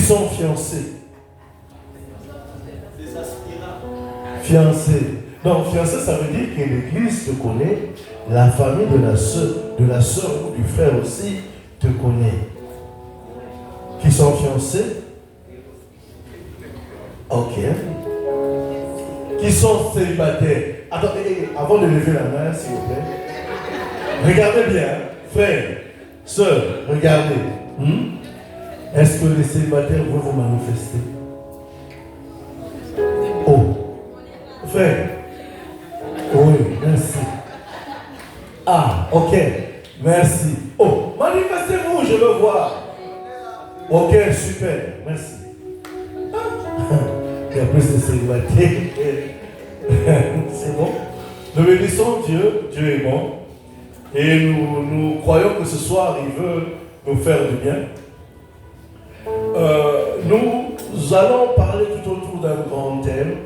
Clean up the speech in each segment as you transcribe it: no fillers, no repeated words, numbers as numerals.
sont fiancés? Fiancés. Donc, fiancé, ça veut dire que l'église te connaît, la famille de la sœur ou du frère aussi te connaît. Qui sont fiancés? Ok. Qui sont célibataires? Attendez, avant de lever la main, s'il vous plaît. Regardez bien, frère, sœur, regardez. Est-ce que les célibataires vont vous manifester? Oh, frère. Oui, merci. Ah, ok, merci. Oh, manifestez-vous, je veux voir. Ok, super, merci. Il y a plus de célibataires. C'est bon. Nous bénissons Dieu, Dieu est bon. Et nous croyons que ce soir, il veut nous faire du bien. Nous allons parler tout autour d'un grand thème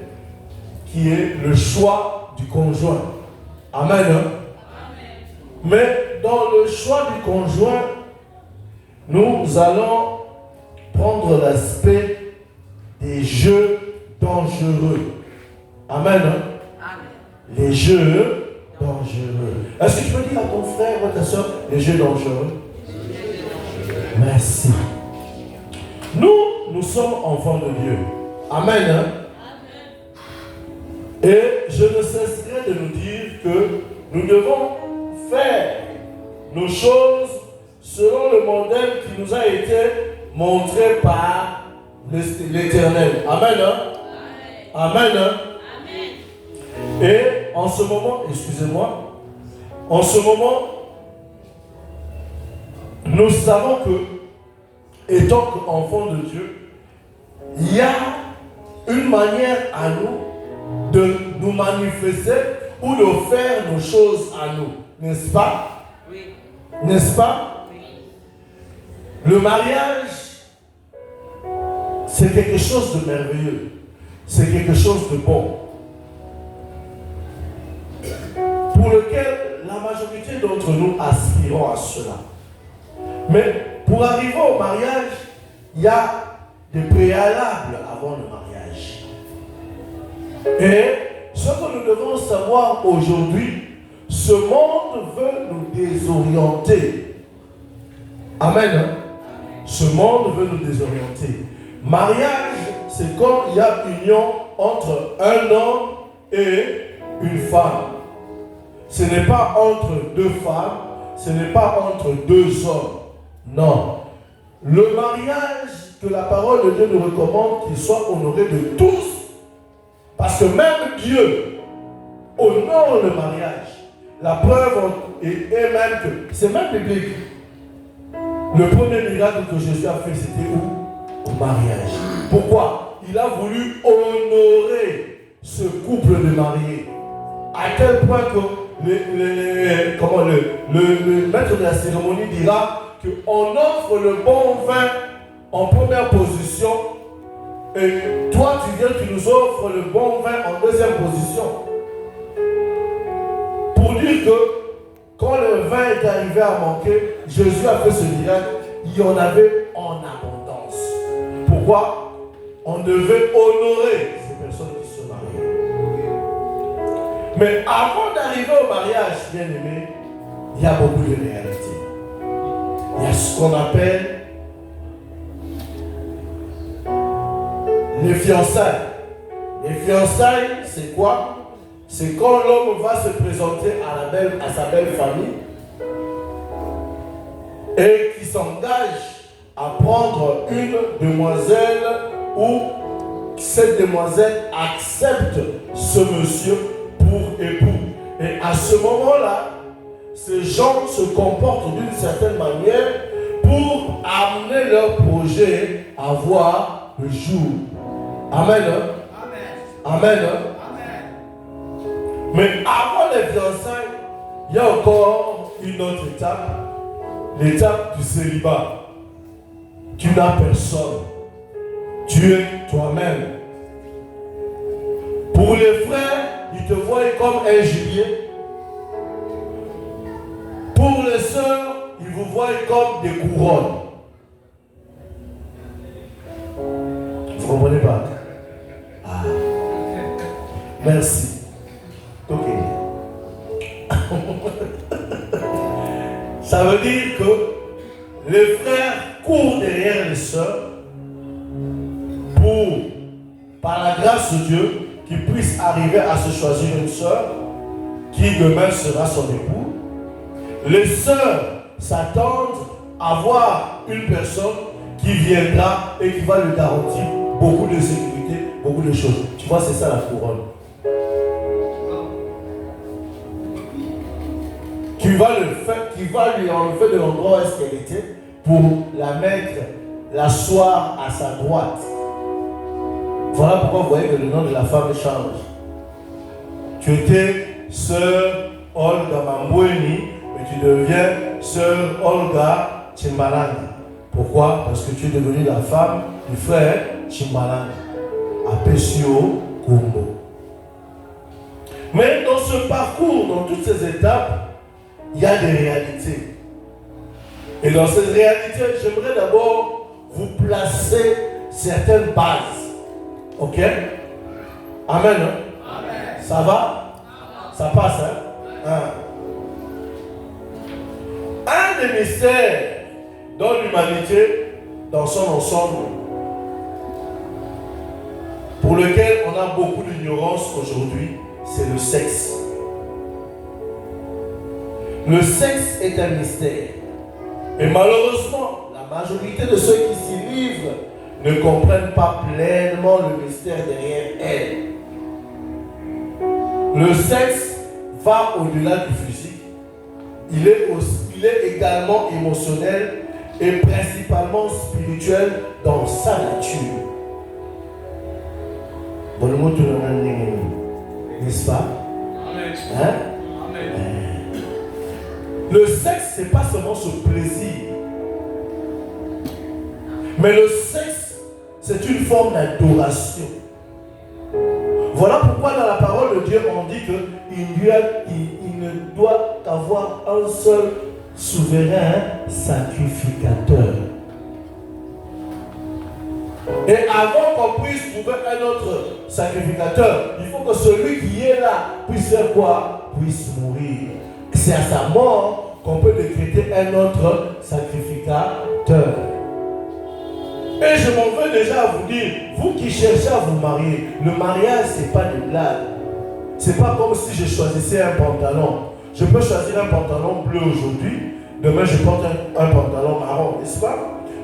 qui est le choix du conjoint. Amen. Amen. Mais dans le choix du conjoint, nous allons prendre l'aspect des jeux dangereux. Amen. Amen. Les jeux dangereux. Est-ce que tu peux dire à ton frère ou à ta soeur les jeux dangereux? Merci. Nous sommes enfants de Dieu. Amen. Amen. Et je ne cesserai de nous dire que nous devons faire nos choses selon le modèle qui nous a été montré par l'Éternel. Amen. Amen. Amen. Et en ce moment, excusez-moi, en ce moment, nous savons que, étant qu'enfants de Dieu, il y a une manière à nous de nous manifester ou de faire nos choses à nous, n'est-ce pas? Oui. N'est-ce pas? Oui. Le mariage, c'est quelque chose de merveilleux, c'est quelque chose de bon, pour lequel la majorité d'entre nous aspirons à cela. Mais pour arriver au mariage, il y a des préalables avant le mariage. Et ce que nous devons savoir aujourd'hui, ce monde veut nous désorienter. Amen. Ce monde veut nous désorienter. Mariage, c'est quand il y a union entre un homme et une femme. Ce n'est pas entre deux femmes, ce n'est pas entre deux hommes. Non. Le mariage que la parole de Dieu nous recommande, qu'il soit honoré de tous. Parce que même Dieu honore le mariage. La preuve est même que c'est même biblique. Le premier miracle que Jésus a fait, c'était où? Au mariage. Pourquoi? Il a voulu honorer ce couple de mariés. À tel point que le maître de la cérémonie dira qu'on offre le bon vin en première position et toi tu viens, tu nous offres le bon vin en deuxième position. Pour dire que quand le vin est arrivé à manquer, Jésus a fait ce miracle, il y en avait en abondance. Pourquoi? On devait honorer ces personnes qui se marient. Mais avant d'arriver au mariage, bien aimé, il y a beaucoup de réalités. Il y a ce qu'on appelle les fiançailles. Les fiançailles, c'est quoi? C'est quand l'homme va se présenter à sa belle famille et qui s'engage à prendre une demoiselle ou cette demoiselle accepte ce monsieur pour époux. Et à ce moment-là, ces gens se comportent d'une certaine manière pour amener leur projet à voir le jour. Amen. Amen. Amen. Mais avant les fiançailles, il y a encore une autre étape, l'étape du célibat. Tu n'as personne. Tu es toi-même. Pour les frères, ils te voient comme un gibier. Pour les sœurs, ils vous voient comme des couronnes. Merci. Ok. Ça veut dire que les frères courent derrière les sœurs pour, par la grâce de Dieu, qu'ils puissent arriver à se choisir une sœur qui demain sera son époux. Les sœurs s'attendent à voir une personne qui viendra et qui va lui garantir beaucoup de sécurité, beaucoup de choses. Tu vois, c'est ça la couronne. Qui va lui enlever de l'endroit où est-ce qu'elle était pour la mettre, l'asseoir à sa droite. Voilà pourquoi vous voyez que le nom de la femme change. Tu étais sœur Olga Mambweni, mais tu deviens sœur Olga Chimbalanga. Pourquoi? Parce que tu es devenue la femme du frère Chimbalanga, à Pesio Kumbo. Mais dans ce parcours, dans toutes ces étapes, il y a des réalités. Et dans ces réalités, j'aimerais d'abord vous placer certaines bases. Ok? Amen. Hein? Amen. Ça va? Ça passe, hein? Un des mystères dans l'humanité, dans son ensemble, pour lequel on a beaucoup d'ignorance aujourd'hui, c'est le sexe. Le sexe est un mystère. Et malheureusement, la majorité de ceux qui s'y livrent ne comprennent pas pleinement le mystère derrière elle. Le sexe va au-delà du physique. Il est également émotionnel et principalement spirituel dans sa nature. N'est-ce pas? Hein? Le sexe, ce n'est pas seulement ce plaisir. Mais le sexe, c'est une forme d'adoration. Voilà pourquoi dans la parole de Dieu, on dit qu'il ne doit avoir un seul souverain sacrificateur. Et avant qu'on puisse trouver un autre sacrificateur, il faut que celui qui est là puisse faire quoi? Puisse mourir. C'est à sa mort qu'on peut décréter un autre sacrificateur. Et je m'en veux déjà à vous dire, vous qui cherchez à vous marier, le mariage, ce n'est pas de blague. Ce n'est pas comme si je choisissais un pantalon. Je peux choisir un pantalon bleu aujourd'hui, demain je porte un pantalon marron, n'est-ce pas?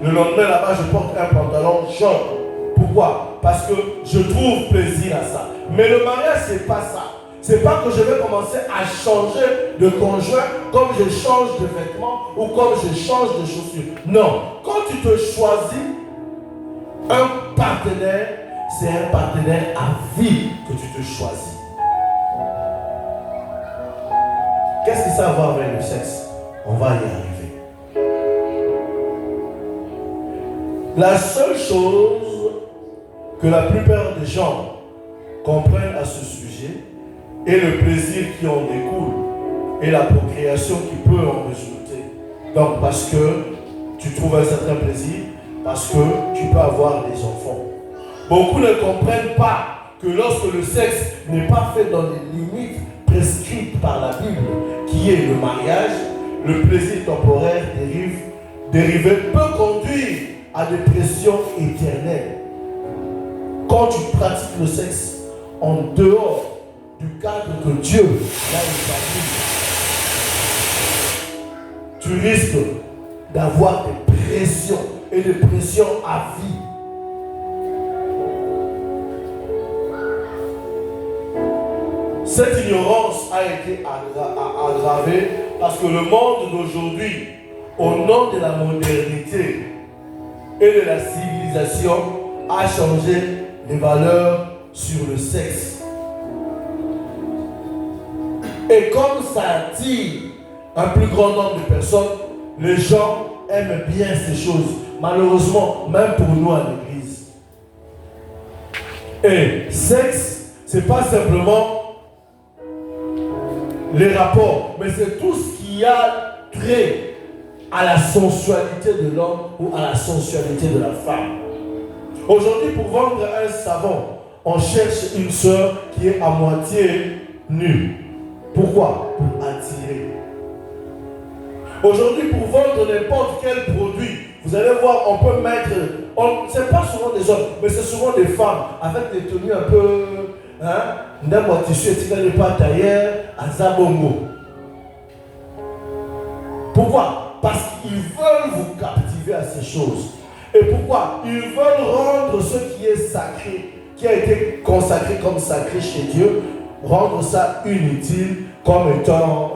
Le lendemain là-bas, je porte un pantalon jaune. Pourquoi? Parce que je trouve plaisir à ça. Mais le mariage, ce n'est pas ça. Ce n'est pas que je vais commencer à changer de conjoint comme je change de vêtements ou comme je change de chaussures. Non. Quand tu te choisis un partenaire, c'est un partenaire à vie que tu te choisis. Qu'est-ce que ça va avec le sexe? On va y arriver. La seule chose que la plupart des gens comprennent à ce sujet est le plaisir qui en découle et la procréation qui peut en résulter. Donc parce que tu trouves un certain plaisir, parce que tu peux avoir des enfants. Beaucoup ne comprennent pas que lorsque le sexe n'est pas fait dans les limites prescrites par la Bible, qui est le mariage, le plaisir temporaire dérivé peut conduire à des pressions éternelles. Quand tu pratiques le sexe en dehors du cadre que Dieu a établi, tu risques d'avoir des pressions et des pressions à vie. Cette ignorance a été aggravée parce que le monde d'aujourd'hui, au nom de la modernité et de la civilisation, a changé les valeurs sur le sexe. Et comme ça attire un plus grand nombre de personnes, les gens aiment bien ces choses. Malheureusement, même pour nous à l'église. Et sexe, c'est pas simplement les rapports, mais c'est tout ce qui a trait à la sensualité de l'homme ou à la sensualité de la femme. Aujourd'hui, pour vendre un savon on cherche une sœur qui est à moitié nue. Pourquoi? Pour attirer. Aujourd'hui, pour vendre n'importe quel produit, vous allez voir, on peut mettre... Ce n'est pas souvent des hommes, mais c'est souvent des femmes avec des tenues un peu... D'un tissu et pas tailleur à Zabongo. Pourquoi? Parce qu'ils veulent vous captiver à ces choses. Et pourquoi? Ils veulent rendre ce qui est sacré, qui a été consacré comme sacré chez Dieu, rendre ça inutile comme étant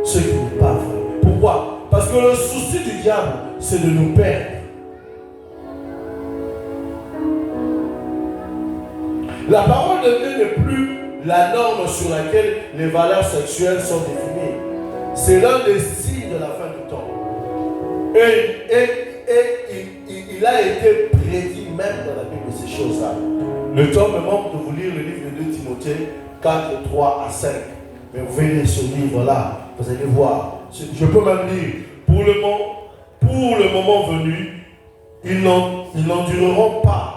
ce qui n'est pas vrai. Pourquoi? Parce que le souci du diable, c'est de nous perdre. La parole de Dieu n'est plus la norme sur laquelle les valeurs sexuelles sont définies. C'est l'un des signes de la fin du temps. Et il a été prédit même dans la Bible ces choses-là. Le temps me manque de vous lire le livre de 2 Timothée 4, 3 à 5. Mais vous pouvez lire ce livre-là, vous allez voir. Je peux même lire. Pour le moment venu, ils n'endureront pas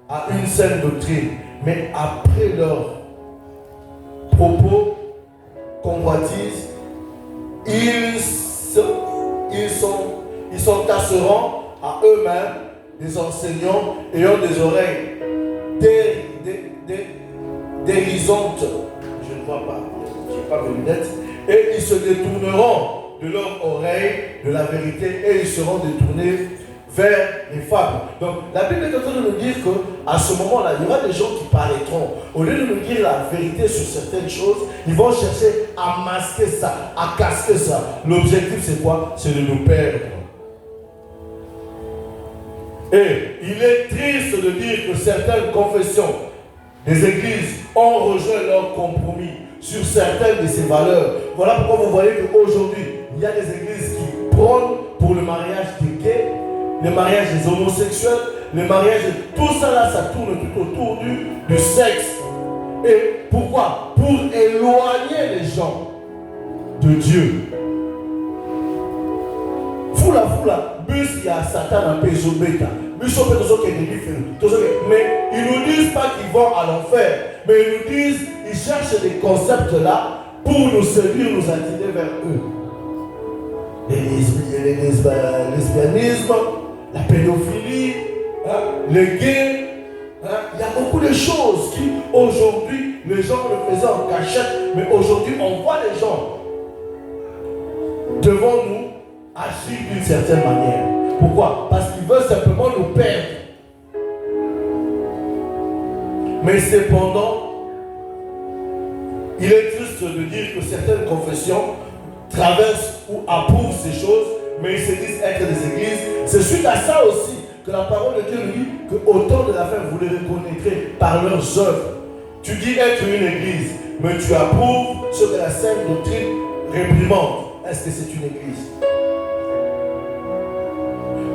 à une saine doctrine, mais après leur propos, convoitise, ils s'entasseront à eux-mêmes des enseignants ayant des oreilles dérisantes. Je ne vois pas, je n'ai pas mes lunettes. Et ils se détourneront de leurs oreilles de la vérité et ils seront détournés vers les fables. Donc la Bible est en train de nous dire qu'à ce moment-là, il y aura des gens qui paraîtront. Au lieu de nous dire la vérité sur certaines choses, ils vont chercher à masquer ça, à casquer ça. L'objectif c'est quoi? C'est de nous perdre. Et il est triste de dire que certaines confessions des églises ont rejoint leur compromis sur certaines de ces valeurs. Voilà pourquoi vous voyez qu'aujourd'hui, il y a des églises qui prônent pour le mariage des gays, le mariage des homosexuels, le mariage de tout ça là, ça tourne tout autour du sexe. Et pourquoi? Pour éloigner les gens de Dieu. Fula, bus il y a Satan un peu bêta. Mais ils ne nous disent pas qu'ils vont à l'enfer, mais ils nous disent, ils cherchent des concepts là pour nous séduire, nous attirer vers eux. Lesbianisme, la pédophilie, les gays, il y a beaucoup de choses qui aujourd'hui les gens le faisaient en cachette, mais aujourd'hui on voit les gens devant nous agir d'une certaine manière. Pourquoi? Parce qu'ils veulent simplement nous perdre. Mais cependant, il est triste de dire que certaines confessions traversent ou approuvent ces choses, mais ils se disent être des églises. C'est suite à ça aussi que la parole de Dieu nous dit qu'au temps de la fin, vous les reconnaîtrez par leurs œuvres. Tu dis être une église, mais tu approuves ce que la sainte doctrine réprimande. Est-ce que c'est une église?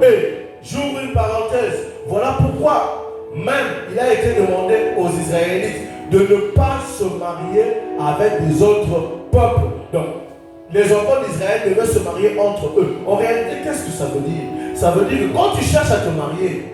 Et j'ouvre une parenthèse. Voilà pourquoi même il a été demandé aux Israélites de ne pas se marier avec des autres peuples. Donc, les enfants d'Israël devaient se marier entre eux. En réalité, qu'est-ce que ça veut dire? Ça veut dire que quand tu cherches à te marier,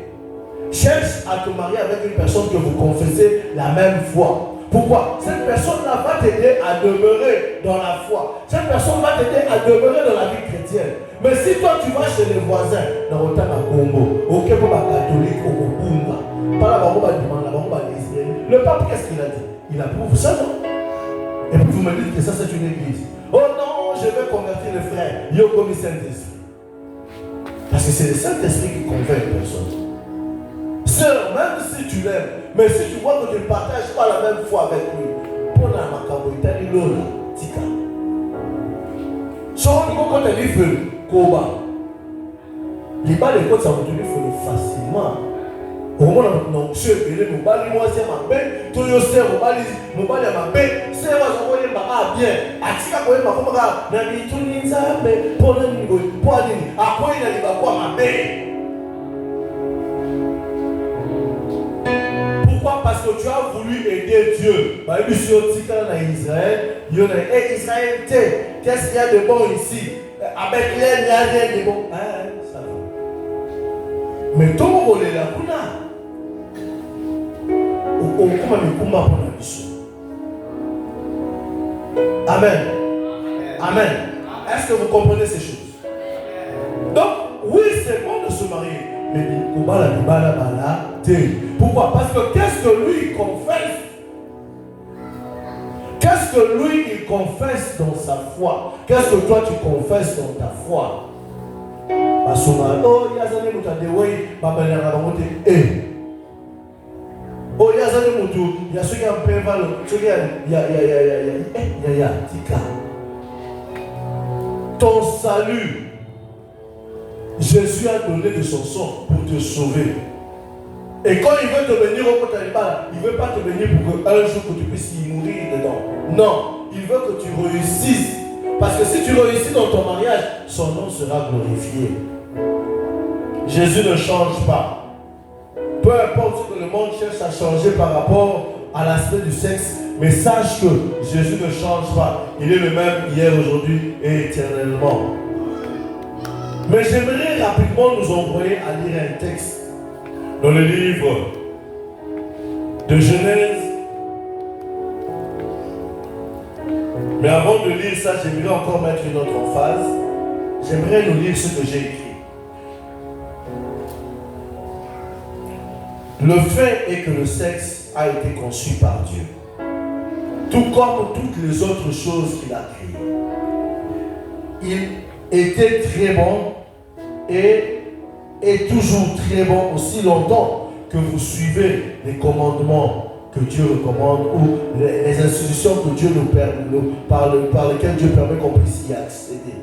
cherche à te marier avec une personne que vous confessez la même foi. Pourquoi? Cette personne-là va t'aider à demeurer dans la foi. Cette personne va t'aider à demeurer dans la vie chrétienne. Mais si toi tu vas chez les voisins, dans le temps de Congo, au Québec catholique, au Bunga, pas la Baroba demande, la Baroba l'Israël, le pape, qu'est-ce qu'il a dit? Il approuve ça, non? Et puis vous me dites que ça c'est une église. Oh non, je vais convertir le frère. Yo comme Saint-Esprit. Parce que c'est le Saint-Esprit qui convainc une personne. Sœur, même si tu l'aimes, mais si tu vois que tu ne partages pas la même foi avec lui, pour la macabre, il t'a dit l'eau là, tika. Sur le quand elle dit feu, koba. Les balles de côte, ça va tenir feu facilement. Au moment où on se fait, mon bal, moi c'est ma bête, tout le sert, mon bal est ma bête, c'est moi, je vois bien. À tika, je vois ma femme, n'a tout ni ça, mais pour le niveau, pour aller, à quoi il a dit, quoi ma bête. Parce que tu as voulu aider Dieu. Et Israël, qu'est-ce qu'il y a de bon ici? Avec l'aide, il n'y a rien de bon. Ça va. Mais ton rôle est là. Amen. Amen. Est-ce que vous comprenez ces choses? Donc, oui, c'est bon de se marier. Mais pourquoi? Parce que qu'est-ce que lui confesse? Qu'est-ce que lui il confesse dans sa foi? Qu'est-ce que toi tu confesses dans ta foi? Oh, il y a des gens qui ont dit, oh, il y a des gens qui ont dit, ton salut, Jésus a donné de son sang pour te sauver. Et quand il veut te bénir au côté il ne veut pas te bénir pour qu'un jour que tu puisses y mourir dedans. Non, il veut que tu réussisses. Parce que si tu réussis dans ton mariage, son nom sera glorifié. Jésus ne change pas. Peu importe ce que le monde cherche à changer par rapport à l'aspect du sexe, mais sache que Jésus ne change pas. Il est le même hier, aujourd'hui et éternellement. Mais j'aimerais rapidement nous envoyer à lire un texte dans le livre de Genèse. Mais avant de lire ça, j'aimerais encore mettre une autre emphase. J'aimerais nous lire ce que j'ai écrit. Le fait est que le sexe a été conçu par Dieu, tout comme toutes les autres choses qu'il a créées. Il était très bon et est toujours très bon aussi longtemps que vous suivez les commandements que Dieu recommande ou les institutions que Dieu par lesquelles Dieu permet qu'on puisse y accéder.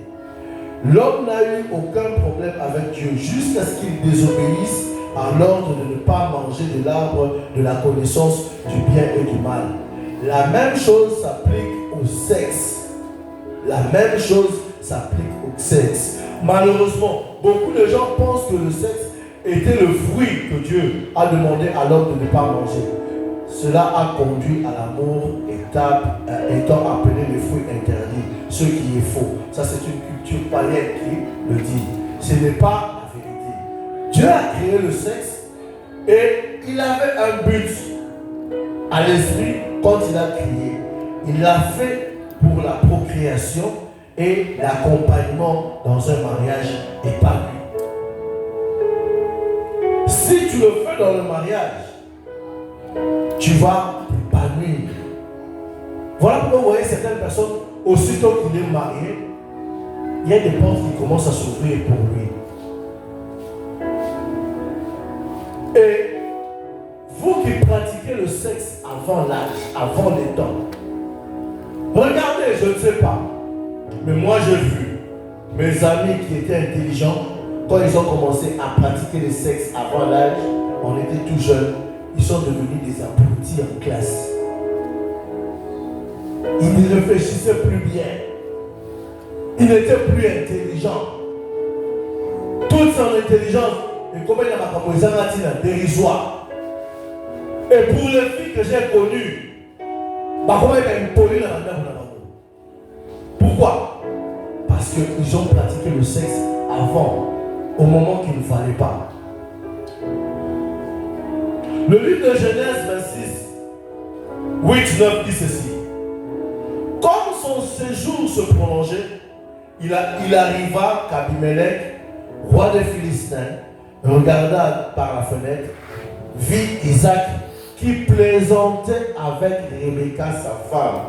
L'homme n'a eu aucun problème avec Dieu jusqu'à ce qu'il désobéisse à l'ordre de ne pas manger de l'arbre de la connaissance du bien et du mal. La même chose s'applique au sexe. La même chose s'applique au sexe. Malheureusement, beaucoup de gens pensent que le sexe était le fruit que Dieu a demandé à l'homme de ne pas manger. Cela a conduit à l'amour étant appelé le fruit interdit, ce qui est faux. Ça, c'est une culture païenne qui le dit. Ce n'est pas la vérité. Dieu a créé le sexe et il avait un but à l'esprit quand il a créé. Il l'a fait pour la procréation et l'accompagnement dans un mariage épanoui. Si tu le fais dans le mariage, tu vas t'épanouir. Voilà pourquoi vous voyez certaines personnes, aussitôt qu'il est marié, il y a des portes qui commencent à s'ouvrir pour lui. Et vous qui pratiquez le sexe avant l'âge, avant les temps, regardez, je ne sais pas, mais moi j'ai vu mes amis qui étaient intelligents, quand ils ont commencé à pratiquer le sexe avant l'âge, on était tout jeunes, ils sont devenus des abrutis en classe. Ils ne réfléchissaient plus bien. Ils n'étaient plus intelligents. Toute son intelligence, et comme il y a dérisoire. Et pour les filles que j'ai connues, pourquoi? Parce qu'ils ont pratiqué le sexe avant, au moment qu'il ne fallait pas. Le livre de Genèse 26, 8-9 dit ceci. Comme son séjour se prolongeait, il arriva qu'Abimelech, roi des Philistins, regarda par la fenêtre, vit Isaac qui plaisantait avec Rebecca, sa femme.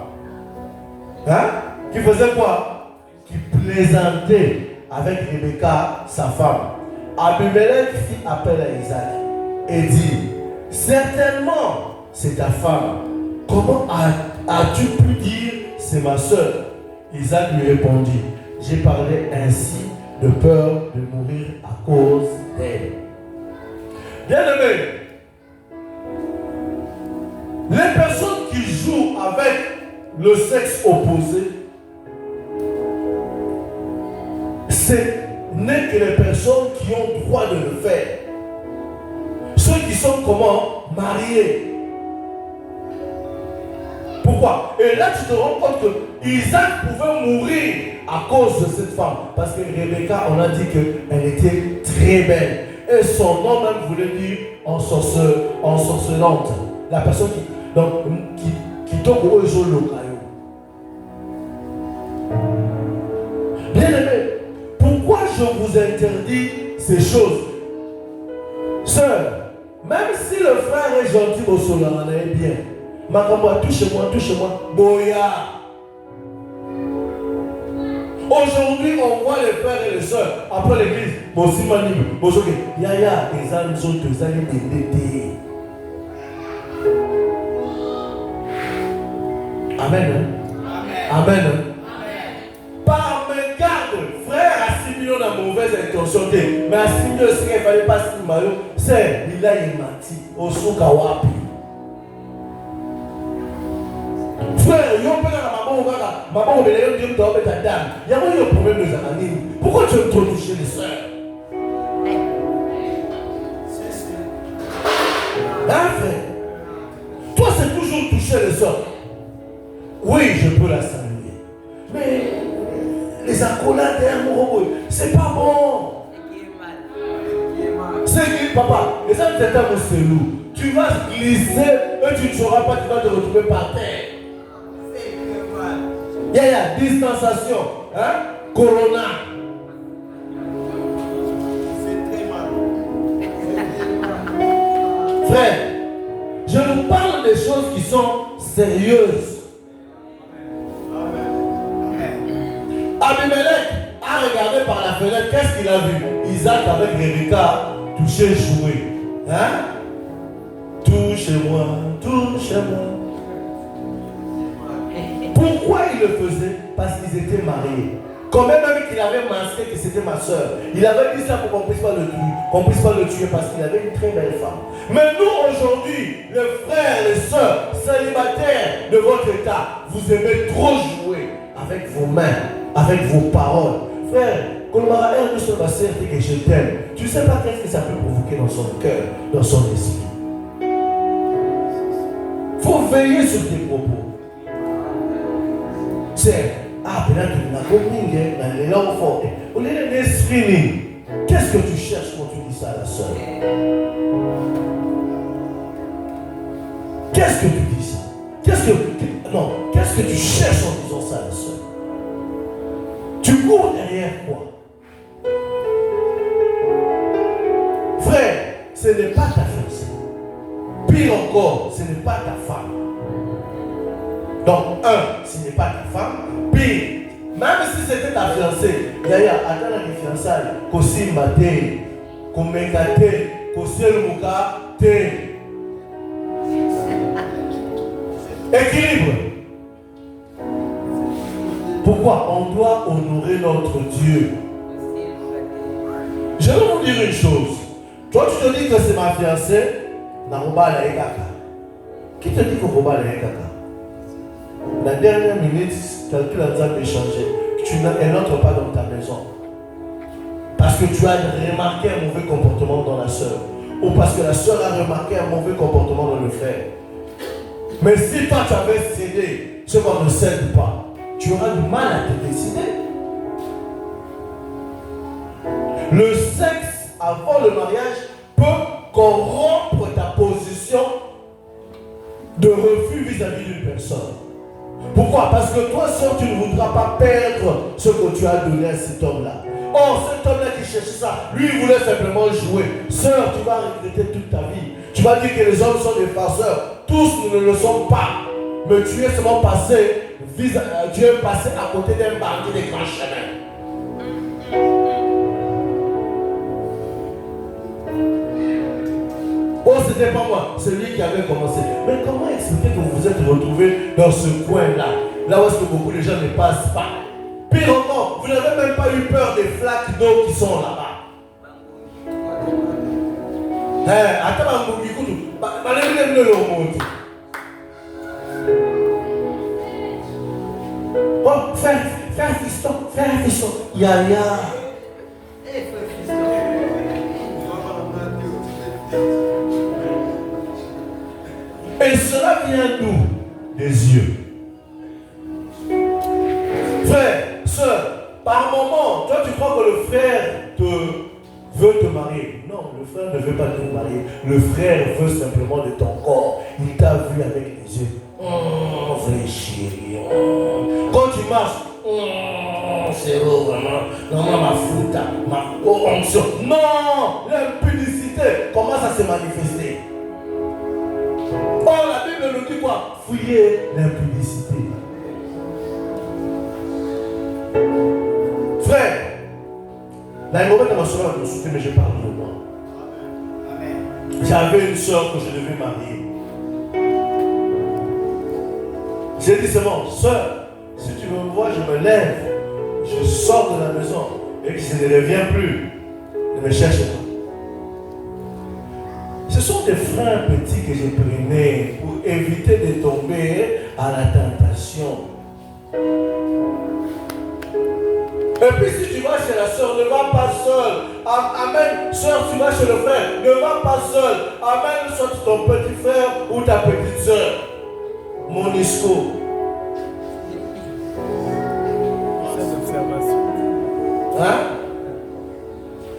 Hein? Qui faisait quoi? Qui plaisantait avec Rebecca, sa femme. Abimelech fit appel à Isaac et dit, certainement c'est ta femme. Comment as-tu pu dire c'est ma soeur? Isaac lui répondit, j'ai parlé ainsi de peur de mourir à cause d'elle. Bien-aimé, les personnes qui jouent avec le sexe opposé, ce n'est que les personnes qui ont droit de le faire. Ceux qui sont comment? Mariés. Pourquoi? Et là tu te rends compte que Isaac pouvait mourir à cause de cette femme. Parce que Rebecca, on a dit qu'elle était très belle. Et son nom même voulait dire ensorcelante. La personne qui tombe au jeu local. Bien aimé, pourquoi je vous interdis ces choses? Sœur, même si le frère est gentil au sol, on est bien. Makambo, touche-moi, boya. Aujourd'hui, on voit les frères et les sœurs après l'église. Bon, si mani, bonjour, yaya, les âmes sont tous allés d'été. Amen. Amen. Par mes gardes, frère assimilé dans mauvaise intention, mais assimilé aussi qu'il ne fallait pas s'imaginer, c'est il a menti au Soukawapi. Frère, il y a un peu de maman, il y a un peu de dame. Il y a un problème de Zananine. Pourquoi tu veux trop toucher les soeurs? Hein, frère? Toi, c'est toujours toucher les soeurs. Oui, je peux la saluer. Mais les accolades et amoureux, c'est pas bon. C'est papa, les hommes c'est un lourd. Tu vas glisser et tu ne sauras pas, tu vas te retrouver par terre. Il y a distanciation, hein? Corona. C'est très mal. Frère, je vous parle des choses qui sont sérieuses. Abimelech a regardé par la fenêtre, qu'est-ce qu'il a vu? Isaac avec Rebecca toucher, jouer. Hein? Touchez-moi, touchez-moi. Pourquoi il le faisait? Parce qu'ils étaient mariés. Quand même qu'il avait masqué que c'était ma soeur, il avait dit ça pour qu'on ne puisse pas le tuer, parce qu'il avait une très belle femme. Mais nous aujourd'hui, les frères, les sœurs, célibataires de votre état, vous aimez trop jouer avec vos mains, avec vos paroles. Frère, quand le mariage nous se va dire que je t'aime, tu ne sais pas qu'est-ce que ça peut provoquer dans son cœur, dans son esprit. Il faut veiller sur tes propos. C'est peut-être que la commune est les langues fortes. Au lieu d'esprit, qu'est-ce que tu cherches quand tu dis ça à la soeur? Qu'est-ce que tu dis ça? Qu'est-ce que tu cherches en disant ça à la soeur? Tu cours derrière quoi? Frère, ce n'est pas ta fiancée. Pire encore, ce n'est pas ta femme. Donc, ce n'est pas ta femme. Pire, même si c'était ta fiancée, d'ailleurs, attends la fiançailles, qu'aussi maté, qu'on m'égate, qu'aussi le mouka, équilibre. Pourquoi? On doit honorer notre Dieu. Je vais vous dire une chose. Toi, tu te dis que c'est ma fiancée, qui te dit que Roba est caca? La dernière minute, quelqu'un a changé. Elle n'entre pas dans ta maison. Parce que tu as remarqué un mauvais comportement dans la soeur. Ou parce que la soeur a remarqué un mauvais comportement dans le frère. Mais si toi tu avais cédé, ce qu'on ne cède pas, tu auras du mal à te décider. Le sexe avant le mariage peut corrompre ta position de refus vis-à-vis d'une personne. Pourquoi? Parce que toi, sœur, tu ne voudras pas perdre ce que tu as donné à cet homme-là. Or, cet homme-là qui cherchait ça, lui, il voulait simplement jouer. Sœur, tu vas regretter toute ta vie. Tu vas dire que les hommes sont des farceurs. Tous, nous ne le sommes pas. Mais tu es seulement passé, tu es passé à côté d'un bandit des grands chemins. Oh, c'était pas moi, c'est lui qui avait commencé. Mais comment expliquer que vous vous êtes retrouvé dans ce coin-là, là où est-ce que beaucoup de gens ne passent pas? Pire encore, vous n'avez même pas eu peur des flaques d'eau qui sont là-bas. Attends, oh, frère fiston, yaya. Et cela vient d'où? Des yeux. Frère, soeur, par moment, toi tu crois que le frère te veut te marier. Non, le frère ne veut pas te marier. Le frère veut simplement de ton corps. Il t'a vu avec les yeux. Vrai chéri. Quand tu marches, c'est vraiment ma foute, ma corruption. Non, l'impudicité commence à se manifester. Oh, la Bible nous dit quoi? Fouillez l'impudicité. Frère, la mauvaise internationale me soutient, mais je parle de moi. J'avais une soeur que je devais marier. J'ai dit seulement, soeur, si tu me vois, je me lève, je sors de la maison et que je ne reviens plus, ne me cherche pas. Ce sont des freins petits que j'ai prenés pour éviter de tomber à la tentation. Et puis si tu vas chez la soeur, ne va pas seul. Amen. Soeur, tu vas chez le frère, ne va pas seul. Amen. Soit ton petit frère ou ta petite soeur. Monisco. Hein?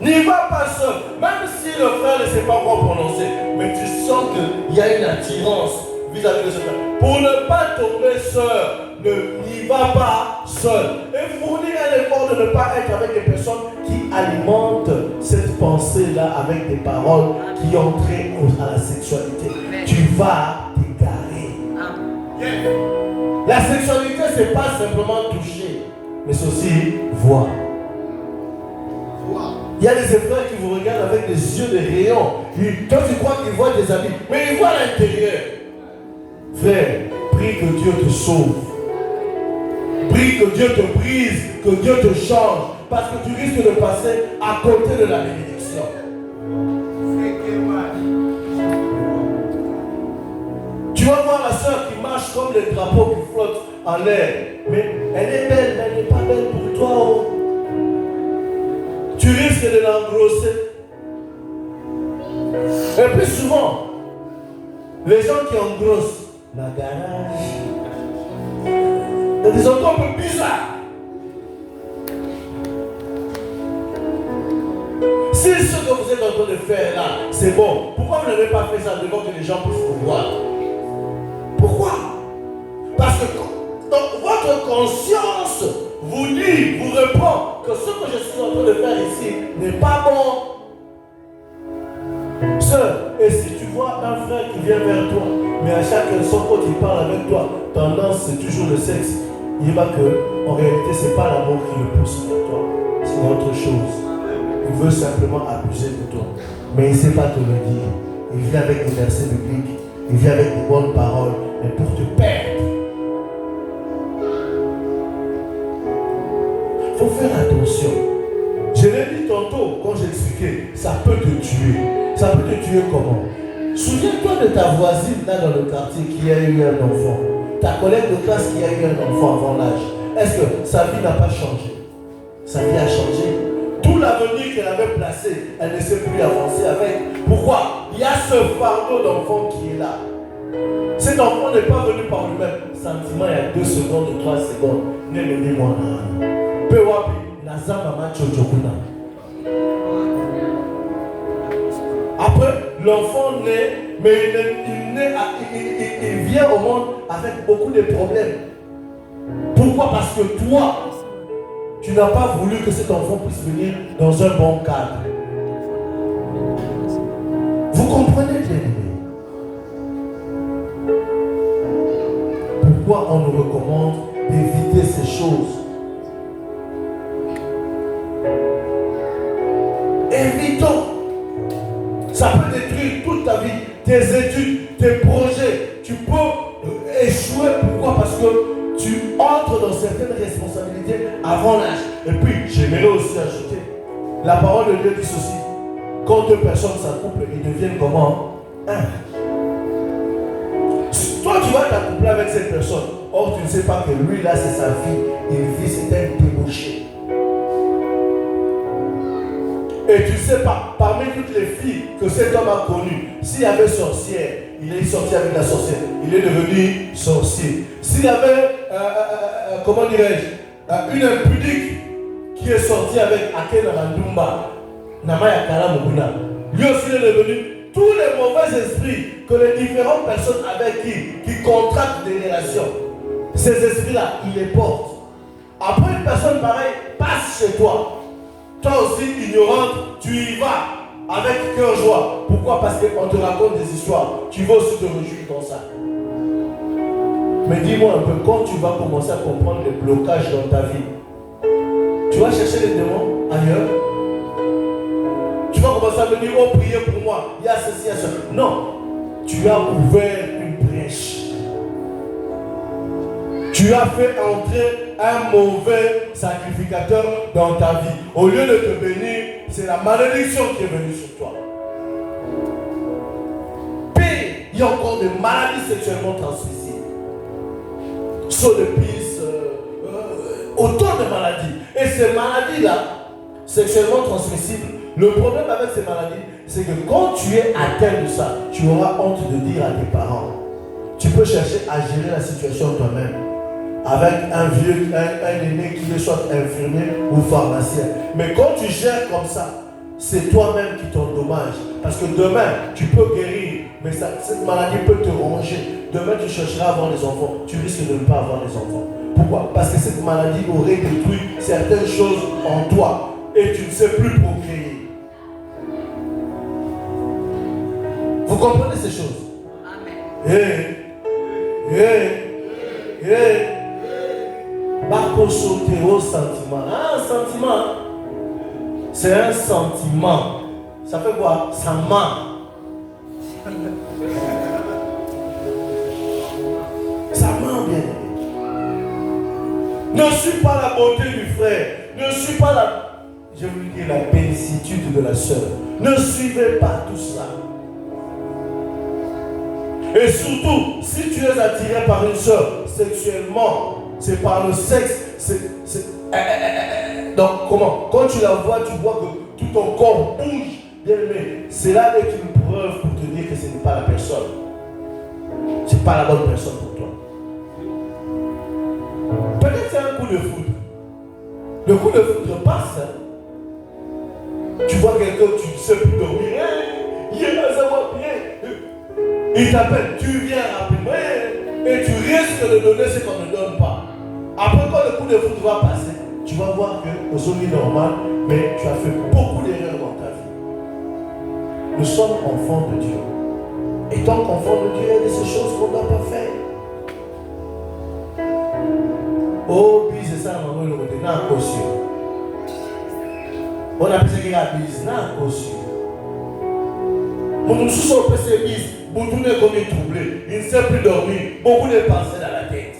N'y va pas seul. Même si le frère ne sait pas quoi prononcer, mais tu sens qu'il y a une attirance vis-à-vis de ce frère. Pour ne pas tomber seul, n'y va pas seul. Et fournir un effort de ne pas être avec des personnes qui alimentent cette pensée-là avec des paroles qui ont trait à la sexualité. Tu vas t'égarer. La sexualité, ce n'est pas simplement toucher, mais c'est aussi voir. Il y a des frères qui vous regardent avec des yeux de rayon. Toi, tu crois qu'ils voient des amis, mais ils voient l'intérieur. Frère, prie que Dieu te sauve. Prie que Dieu te brise, que Dieu te change. Parce que tu risques de passer à côté de la bénédiction. Tu vas voir la soeur qui marche comme les drapeaux qui flottent en l'air. Mais elle est belle, mais elle n'est pas belle pour toi. Oh. Tu risques de l'engrosser. Et puis souvent, les gens qui engrossent la garage, il y a des endroits un peu bizarres. Si ce que vous êtes en train de faire là, c'est bon, pourquoi vous n'avez pas fait ça devant que les gens puissent vous voir? Pourquoi? Parce que votre conscience vous dit, vous répond que ce que je suis en train de faire ici n'est pas bon. Sœur, et si tu vois un frère qui vient vers toi, mais à chaque fois qu'il parle avec toi, tendance c'est toujours le sexe, il va que, en réalité, ce n'est pas l'amour qui le pousse vers toi, c'est autre chose. Il veut simplement abuser de toi. Mais il ne sait pas te le dire. Il vient avec des versets bibliques, il vient avec des bonnes paroles, mais pour te perdre. Il faut faire attention. Je l'ai dit tantôt quand j'ai expliqué, ça peut te tuer. Ça peut te tuer comment? Souviens-toi de ta voisine là dans le quartier qui a eu un enfant. Ta collègue de classe qui a eu un enfant avant l'âge. Est-ce que sa vie n'a pas changé? Sa vie a changé. Tout l'avenir qu'elle avait placé, elle ne sait plus avancer avec. Pourquoi? Il y a ce fardeau d'enfant qui est là. Cet enfant n'est pas venu par lui-même. Sentiment, il y a 2 secondes, 3 secondes. Ne-le-moi. Après, l'enfant naît, mais il vient au monde avec beaucoup de problèmes. Pourquoi? Parce que toi, tu n'as pas voulu que cet enfant puisse venir dans un bon cadre. Vous comprenez, bien-aimés? Pourquoi on nous recommande d'éviter ces choses? Évitons. Ça peut détruire toute ta vie, tes études, tes projets. Tu peux échouer. Pourquoi? Parce que tu entres dans certaines responsabilités avant l'âge. Et puis, j'aimerais aussi ajouter, la parole de Dieu dit ceci: quand 2 personnes s'accouplent, ils deviennent comment? Un. Toi, tu vas t'accoupler avec cette personne. Or, tu ne sais pas que lui, là, c'est sa vie. Il vit, c'est un débauché. Et tu ne sais pas, parmi toutes les filles que cet homme a connues, s'il y avait sorcière, il est sorti avec la sorcière. Il est devenu sorcier. S'il y avait, comment dirais-je, une impudique qui est sortie avec Akena Mandumba, Lui aussi il est devenu tous les mauvais esprits que les différentes personnes avec qui contractent des relations. Ces esprits-là, il les porte. Après une personne pareille passe chez toi. Toi aussi, ignorante, tu y vas avec cœur joie. Pourquoi? Parce qu'on te raconte des histoires. Tu vas aussi te réjouir dans ça. Mais dis-moi un peu, quand tu vas commencer à comprendre les blocages dans ta vie, tu vas chercher les démons ailleurs. Tu vas commencer à me dire, oh, priez pour moi, il y a ceci, il y a cela. Non, tu as ouvert une brèche. Tu as fait entrer un mauvais sacrificateur dans ta vie. Au lieu de te bénir, c'est la malédiction qui est venue sur toi. Puis, il y a encore des maladies sexuellement transmissibles. Sur le pisse, autant de maladies. Et ces maladies-là, sexuellement transmissibles, le problème avec ces maladies, c'est que quand tu es atteint de ça, tu auras honte de dire à tes parents. Tu peux chercher à gérer la situation toi-même. Avec un vieux, un aîné qui est soit infirmier ou pharmacien. Mais quand tu gères comme ça, c'est toi-même qui t'endommage. Parce que demain, tu peux guérir, mais cette maladie peut te ronger. Demain, tu chercheras à avoir des enfants. Tu risques de ne pas avoir des enfants. Pourquoi? Parce que cette maladie aurait détruit certaines choses en toi. Et tu ne sais plus procréer. Vous comprenez ces choses? Amen. Pas sauter au sentiment. Un sentiment, c'est un sentiment. Ça fait quoi? Ça ment. Ça ment bien. Ne suis pas la beauté du frère. Ne suis pas la, je vous dis, la bellicitude de la sœur. Ne suivez pas tout ça. Et surtout, si tu es attiré par une sœur sexuellement, c'est par le sexe. Donc comment? Quand tu la vois, tu vois que tout ton corps bouge. Bien aimé, c'est là avec une preuve pour te dire que ce n'est pas la personne. Ce n'est pas la bonne personne pour toi. Peut-être c'est un coup de foudre. Le coup de foudre passe. Hein? Tu vois quelqu'un, tu ne sais plus dormir. Il est là, ça va bien. Il t'appelle, tu viens rapidement et tu risques de donner ce qu'on ne donne pas. Après, quand le coup de foudre va passer, tu vas voir que au sommet normal, mais tu as fait beaucoup d'erreurs dans ta vie. Nous sommes enfants de Dieu. Et tant qu'enfants de Dieu, il y a de ces choses qu'on ne doit pas faire. Oh, puis c'est ça, maman, le côté, n'a caution. On appelle ça qu'il y a bise, n'a caution. Mon sous son PC bise. Boutoune est comme il est troublé, il ne sait plus dormir, beaucoup de pensées dans la tête.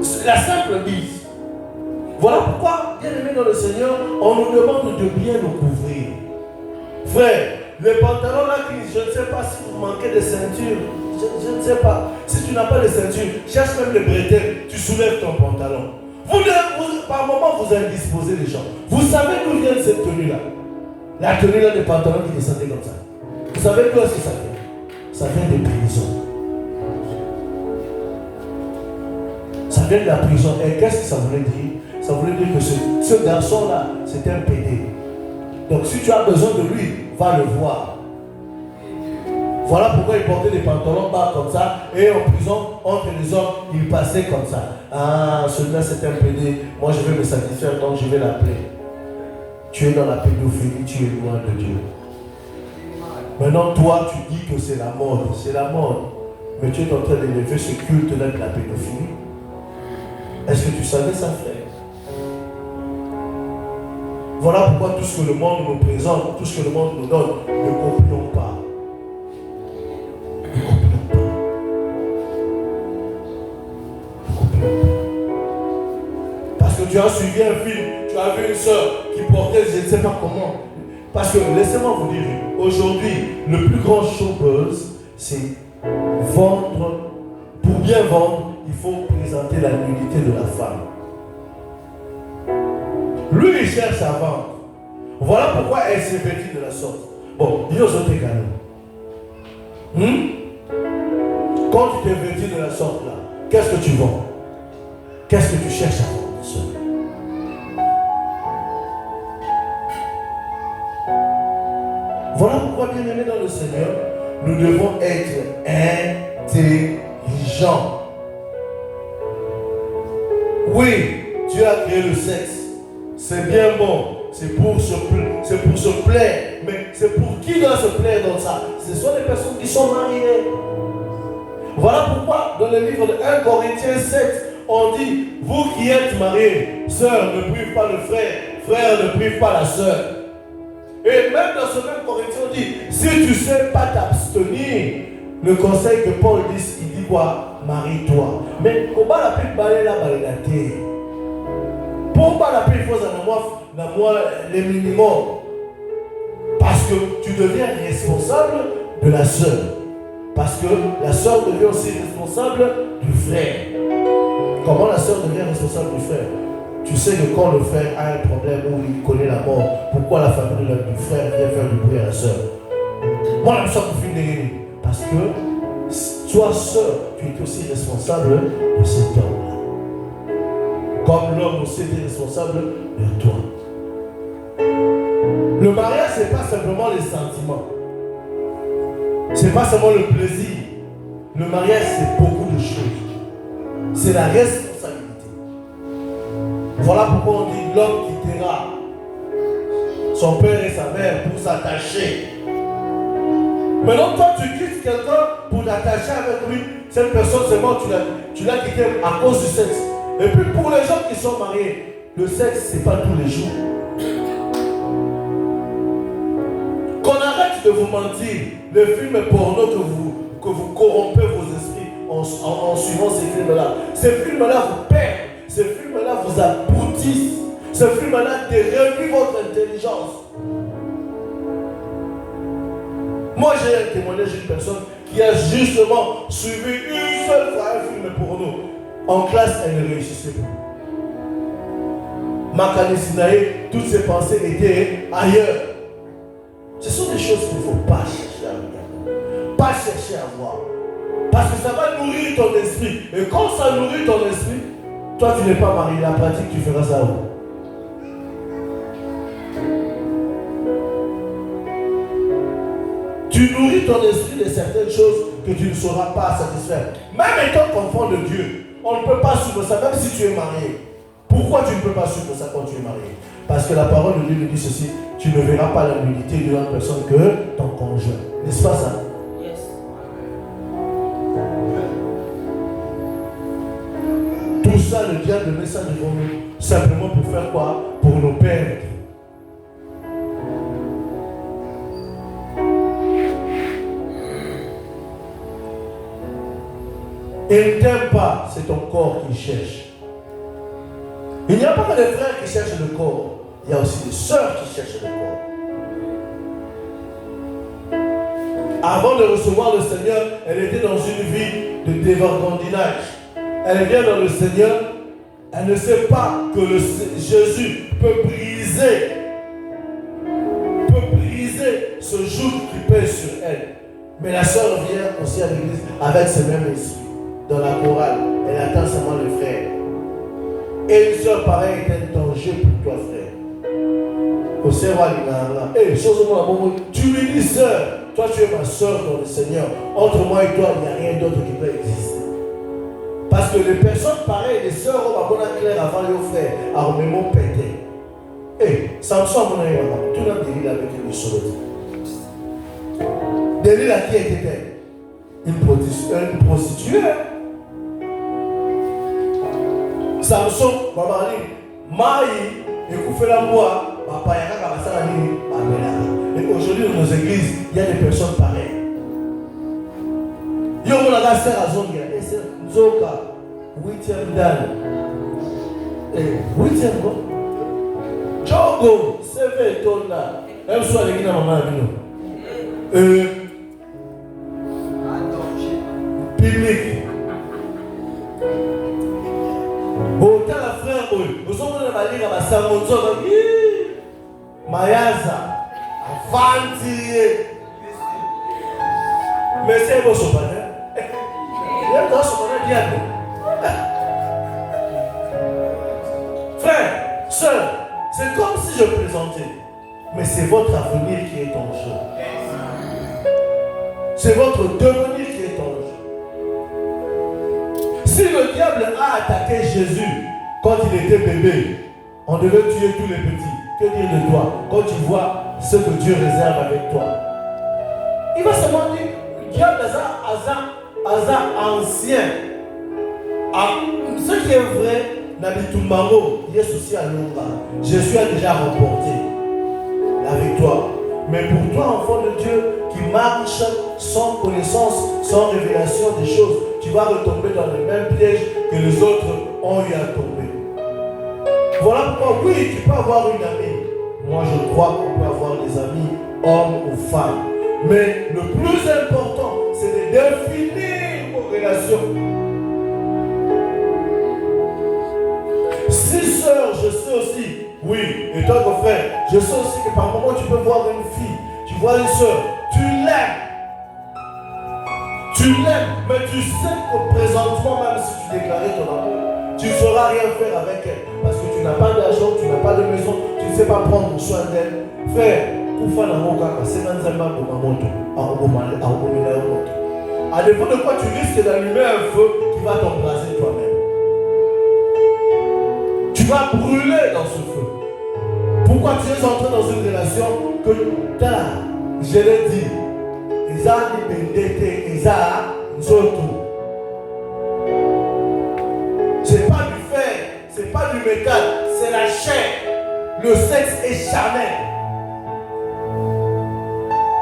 C'est la simple bise. Voilà pourquoi, bien aimé dans le Seigneur, on nous demande de bien nous couvrir. Frère, les pantalons là, je ne sais pas si vous manquez de ceinture. Je ne sais pas. Si tu n'as pas de ceinture, cherche même les bretelles, tu soulèves ton pantalon. Par moment, vous indisposez les gens. Vous savez d'où vient cette tenue-là? La tenue-là des pantalons qui descendaient comme ça. Vous savez d'où est-ce que ça vient? Ça vient des prisons. Ça vient de la prison. Et qu'est-ce que ça voulait dire? Ça voulait dire que ce garçon-là, c'était un pédé. Donc si tu as besoin de lui, va le voir. Voilà pourquoi il portait des pantalons bas comme ça. Et en prison, entre les hommes, il passait comme ça. Ah, celui-là c'est un pédé. Moi je vais me satisfaire, donc je vais l'appeler. Tu es dans la pédophilie, tu es loin de Dieu. Maintenant, toi, tu dis que c'est la mode. C'est la mode. Mais tu es en train d'élever ce culte-là de la pédophilie. Est-ce que tu savais ça, frère? Voilà pourquoi tout ce que le monde nous présente, tout ce que le monde nous donne, ne copions pas. Parce que tu as suivi un film, tu as vu une soeur qui portait je ne sais pas comment. Parce que laissez-moi vous dire, aujourd'hui, le plus grand showbuzz, c'est vendre. Pour bien vendre, il faut présenter la nudité de la femme. Lui, il cherche à vendre. Voilà pourquoi elle s'est vêtue de la sorte. Bon, il y a autres canaux. Quand tu t'es vêtu de la sorte là, qu'est-ce que tu vends? Qu'est-ce que tu cherches à vendre, sœur? Voilà pourquoi, bien aimés dans le Seigneur, nous devons être intelligents. Oui, Dieu a créé le sexe. C'est bien bon. C'est pour se plaire. Mais c'est pour qui doit se plaire dans ça? Ce sont les personnes qui sont mariées. Voilà pourquoi dans le livre de 1 Corinthiens 7, on dit, vous qui êtes mariés, sœurs, ne prive pas le frère, frère ne prive pas la sœur. Et même dans ce même Corinthiens, on dit, si tu ne sais pas t'abstenir, le conseil que Paul dit, il dit quoi? Marie-toi. Mais comment la paix balai la balai la terre? Pourquoi la paix il faut les minimums? Parce que tu deviens responsable de la sœur. Parce que la sœur devient aussi responsable du frère. Comment la sœur devient responsable du frère? Tu sais que quand le frère a un problème où il connaît la mort, pourquoi la famille du frère vient faire du bruit à la sœur? Moi, je me sens confiné. Parce que toi, sœur, tu es aussi responsable de cet homme-là. Comme l'homme aussi est responsable de toi. Le mariage, ce n'est pas simplement les sentiments. Ce n'est pas seulement le plaisir. Le mariage, c'est beaucoup de choses. C'est la responsabilité. Voilà pourquoi on dit l'homme quittera son père et sa mère pour s'attacher. Maintenant, toi, tu quittes quelqu'un pour t'attacher avec lui. Cette personne, seulement, tu l'as quitté à cause du sexe. Et puis, pour les gens qui sont mariés, le sexe, ce n'est pas tous les jours. Qu'on arrête de vous mentir. Les films porno que vous corrompez vos esprits en suivant ces films-là. Ces films-là vous perdent. Ces films-là vous aboutissent. Ces films-là réduisent votre intelligence. Moi, j'ai un témoignage d'une personne qui a justement suivi une seule fois un film porno. En classe, elle ne réussissait pas. Makanisinae, toutes ses pensées étaient ailleurs. Ce sont des choses qu'il ne faut pas chercher à regarder, pas chercher à voir. Parce que ça va nourrir ton esprit. Et quand ça nourrit ton esprit, toi tu n'es pas marié, la pratique tu feras ça où? Tu nourris ton esprit de certaines choses que tu ne sauras pas satisfaire. Même étant enfant de Dieu, on ne peut pas suivre ça, même si tu es marié. Pourquoi tu ne peux pas suivre ça quand tu es marié? Parce que la parole de Dieu nous dit ceci, tu ne verras pas la nudité d'une autre personne que ton conjoint. N'est-ce pas ça? Yes. Tout ça, le diable met ça devant nous, simplement pour faire quoi? Pour nous perdre. Il ne t'aime pas, c'est ton corps qui cherche. Il n'y a pas que des frères qui cherchent le corps. Il y a aussi des sœurs qui cherchent le corps. Avant de recevoir le Seigneur, elle était dans une vie de dévergondinage. Elle vient dans le Seigneur, elle ne sait pas que Jésus peut briser ce joug qui pèse sur elle. Mais la sœur vient aussi à l'église avec ce même esprit. Dans la chorale, elle attend seulement le frère. Et une sœur pareille est un danger pour toi, frère. Tu lui dis, sœur, toi tu es ma sœur dans le Seigneur. Entre moi et toi, il n'y a rien d'autre qui peut exister. Parce que les personnes pareilles, les sœurs, on va voir clair avant les frères, armement pété. Eh, Samson, mon ami, tout le monde dit avec une chose. Délila qui était une prostituée. Samson, maman, Maï, et Koufela Moua, et aujourd'hui dans nos églises, il y a des personnes pareilles. Il y a la sœur à Zonga, et c'est Zoka, 8e dan. 8e go. Jogo, c'est fait ton là. Même soit les guinées maman Abino. Public. Autant la frère, vous avez la ligne à ma samonzo, Mayaza, Avanti. Mais c'est vos sopanins. Il y a dans sopanins bien. Frère, soeur, c'est comme si je plaisantais. Mais c'est votre avenir qui est en jeu. C'est votre devenir qui est en jeu. Si le diable a attaqué Jésus quand il était bébé, on devait tuer tous les petits. Que dire de toi quand tu vois ce que Dieu réserve avec toi? Il va seulement dire, diable Asa ancien. Ce qui est vrai, Nabitumbango, il est aussi à Londres. Jésus a déjà remporté la victoire. Mais pour toi, enfant de Dieu, qui marche sans connaissance, sans révélation des choses, tu vas retomber dans le même piège que les autres ont eu à tomber. Voilà pourquoi, oui, tu peux avoir une amie. Moi, je crois qu'on peut avoir des amis, hommes ou femmes. Mais le plus important, c'est de définir vos relations. Si sœur, je sais aussi, oui, et toi, mon frère, je sais aussi que par moment, tu peux voir une fille, tu vois une sœur, tu l'aimes. Tu l'aimes, mais tu sais que présentement, même si tu déclarais ton amour, tu ne sauras rien faire avec elle. Parce que tu n'as pas d'argent, tu n'as pas de maison, tu ne sais pas prendre soin d'elle. Frère, à défaut de quoi tu risques d'allumer un feu qui va t'embraser toi-même. Tu vas brûler dans ce feu. Pourquoi tu es entré dans une relation que je l'ai dit, c'est pas du fer, c'est pas du métal, c'est la chair. Le sexe est charnel.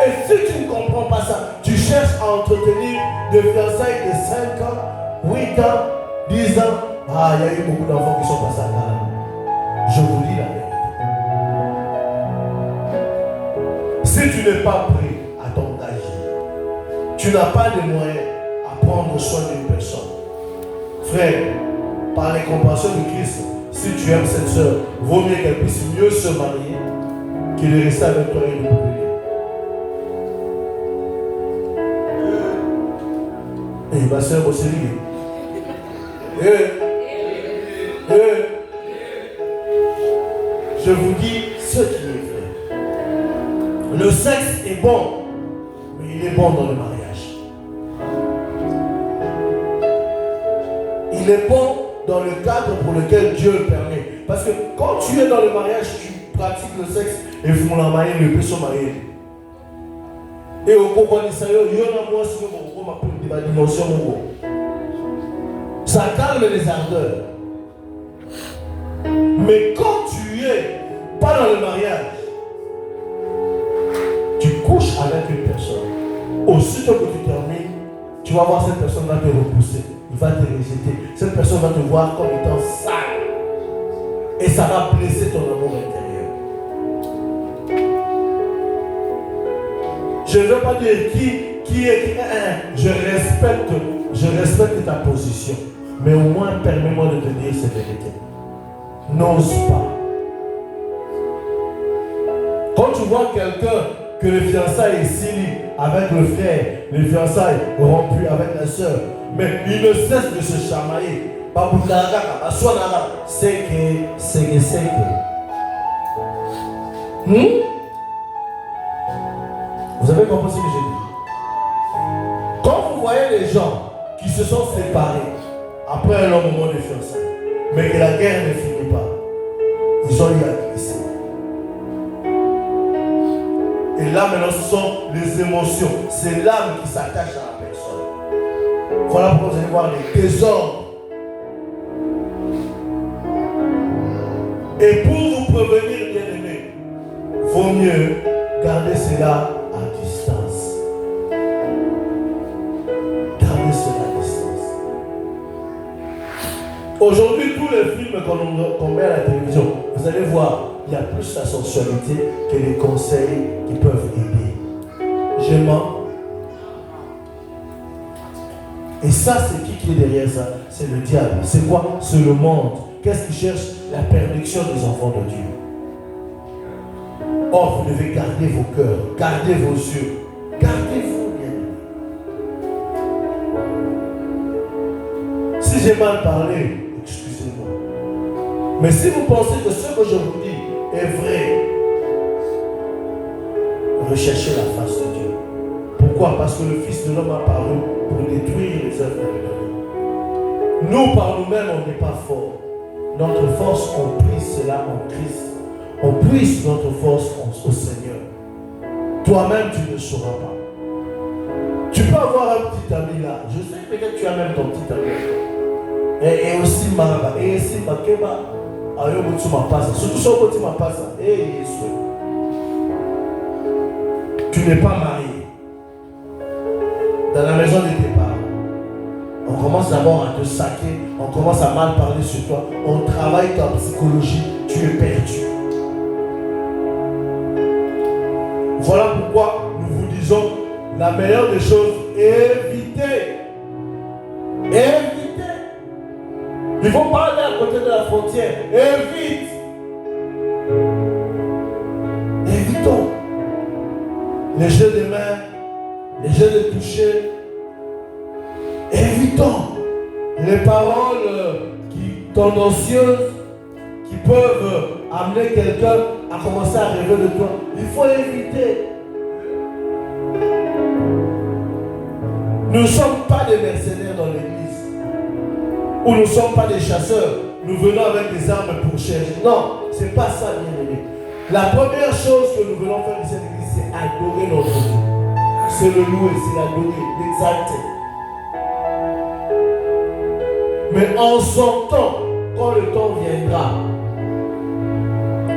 Et si tu ne comprends pas ça, tu cherches à entretenir des fiançailles de 5 ans, 8 ans, 10 ans. Ah, il y a eu beaucoup d'enfants qui sont passés à là. Je vous dis la vérité. Si tu n'es pas prêt à t'engager, tu n'as pas de moyens à prendre soin d'une personne. Frère, par les compassions de Christ, si tu aimes cette soeur, vaut mieux qu'elle puisse mieux se marier que de rester avec toi et de brûler. Et ma soeur aussi, je vous dis ce qui est vrai. Le sexe est bon, mais il est bon dans le mariage. Il est bon dans le cadre pour lequel Dieu le permet. Parce que quand tu es dans le mariage, tu pratiques le sexe et vous la mariez, le peut se marier. Et au Congo, il y a moins de dimension. Ça calme les ardeurs. Mais quand tu es pas dans le mariage, tu couches avec une personne. Aussitôt que tu termines, tu vas voir cette personne va te repousser. Il va te rejeter. Cette personne va te voir comme étant sale. Et ça va blesser ton amour intérieur. Je ne veux pas dire qui est. Je respecte ta position. Mais au moins, permets-moi de te dire cette vérité. N'ose pas. Quand tu vois quelqu'un que le fiançailles est scellé avec le frère, les fiançailles rompues avec la soeur, mais il ne cesse de se chamailler. C'est que. Vous avez compris ce que j'ai dit? Quand vous voyez les gens qui se sont séparés après un long moment de fiançailles, mais que la guerre ne finit pas, ils ont eu à glisser. Et là maintenant ce sont les émotions, c'est l'âme qui s'attache à la personne. Voilà pourquoi vous allez voir les désordres. Et pour vous prévenir, bien aimé, vaut mieux garder cela à distance. Gardez cela à distance. Aujourd'hui, tous les films qu'on met à la télévision, vous allez voir, il y a plus la sensualité que les conseils qui peuvent aider. Je mens. Et ça, c'est qui est derrière ça? C'est le diable. C'est quoi? C'est le monde. Qu'est-ce qu'il cherche? La perdition des enfants de Dieu. Or, vous devez garder vos cœurs, garder vos yeux, gardez-vous bien. j'ai mal parlé, excusez-moi. Mais si vous pensez que ce que je vous dis est vrai, recherchez la face de Dieu. Pourquoi? Parce que le Fils de l'homme a paru pour détruire les œuvres de l'ennemi. Nous, par nous-mêmes, on n'est pas forts. Notre force, on puise cela en Christ. On puise notre force au Seigneur. Toi-même, tu ne sauras pas. Tu peux avoir un petit ami là. Je sais peut-être que tu as même ton petit ami. Et aussi Maraba. Et aussi Makeba. Surtout sur le côté ma passe. Tu n'es pas marié. Dans la maison de tes parents. On commence d'abord à te saquer. On commence à mal parler sur toi. On travaille ta psychologie. Tu es perdu. Voilà pourquoi nous vous disons la meilleure des choses, évitez. Évitez. Il ne faut pas aller à côté de la frontière. Évite. Évitons. Les jeux de main, les jeux de toucher. Évitons. Les paroles tendancieuses qui peuvent amener quelqu'un à commencer à rêver de toi. Il faut éviter. Nous ne sommes pas des mercenaires dans l'église. Ou nous ne sommes pas des chasseurs. Nous venons avec des armes pour chercher. Non, ce n'est pas ça, bien-aimé. La première chose que nous venons faire dans cette église, c'est adorer notre Dieu. C'est le louer, c'est l'adorer, l'exalter. Mais en son temps, quand le temps viendra,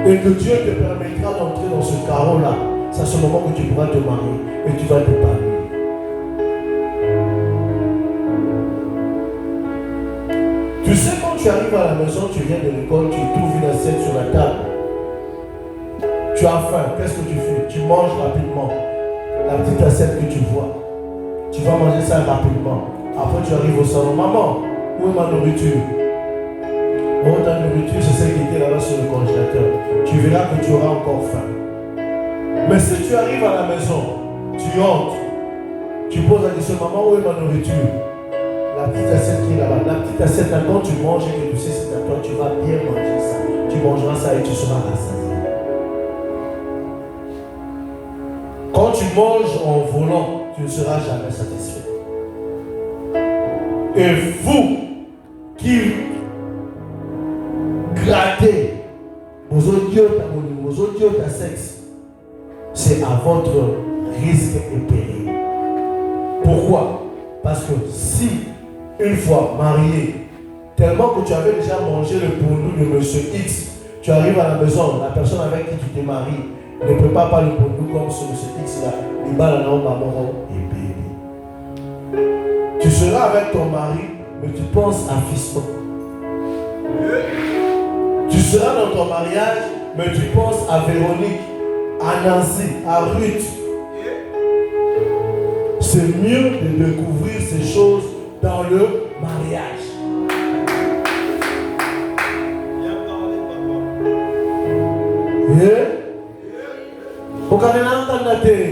et que Dieu te permettra d'entrer dans ce carreau-là, c'est à ce moment que tu pourras te marier et tu vas te parler. Tu sais, quand tu arrives à la maison, tu viens de l'école, tu trouves une assiette sur la table. Tu as faim, qu'est-ce que tu fais? Tu manges rapidement. La petite assiette que tu vois. Tu vas manger ça rapidement. Après, tu arrives au salon. Maman, où est ma nourriture? Oh, ta nourriture, c'est celle qui était là-bas sur le congélateur. Tu verras que tu auras encore faim. Mais si tu arrives à la maison, tu entres, tu poses la question, maman, où est ma nourriture? La petite assiette qui est là-bas. La petite assiette, là, quand tu manges et que tu sais c'est à toi, tu vas bien manger ça. Tu mangeras ça et tu seras rassasié. Quand tu manges en volant, tu ne seras jamais satisfait. Et vous qui grattez vos audios ta sexe, c'est à votre risque et péril. Pourquoi? Parce que si, une fois marié, tellement que tu avais déjà mangé le pondou de monsieur X, tu arrives à la maison, la personne avec qui tu t'es marié ne prépare pas le pondou comme ce monsieur X là, il bat la norme à mon et bébé. Tu seras avec ton mari, mais tu penses à fiston. Tu seras dans ton mariage, mais tu penses à Véronique, à Nancy, à Ruth. C'est mieux de découvrir ces choses dans le mariage.